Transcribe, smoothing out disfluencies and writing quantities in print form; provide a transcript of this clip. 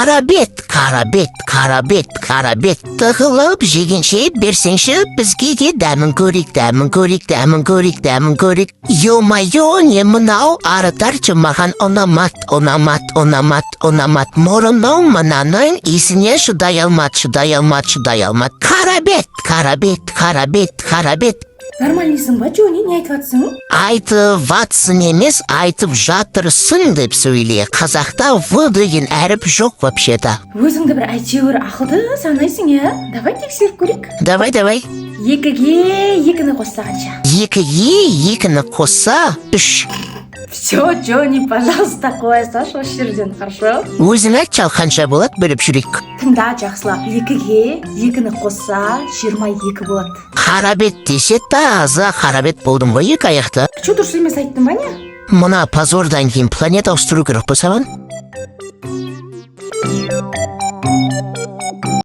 Қарабет. Тығылып жегенше берсеңші, бізге де дәмін көрік. Ё-майо, не мынау арытарчы маған онамат. Мұрынның мынаның исіне шыдай алмат. Қарабет. Нормальныйсың ба, Джонни, не айтып атсың? Айтып ватсын емес, айтып жатырсың деп сөйле. Қазақта «в» деген әріп жоқ вообще-то. Өзіңді бір әйтеуір ақылды санайсың, иә? Давай тексеріп көрейік. Давай. 2-ге 2-ні қосса қанша? 2-ге 2-ні қосса 3. Все, Джонни, пожалуйста, қоя салшы осы жерден, хорошо? Өзің айтшы, қанша болады, біліп жүрейік. Тыңда жақсылап, 2-ге 2-ні қосса 22 болады. Қарабет десе таза қарабет болдым ғой 2 аяқты. Че дұрыс емес айттың ба не? Мұна позордан кейін планета ауыстыру керек болса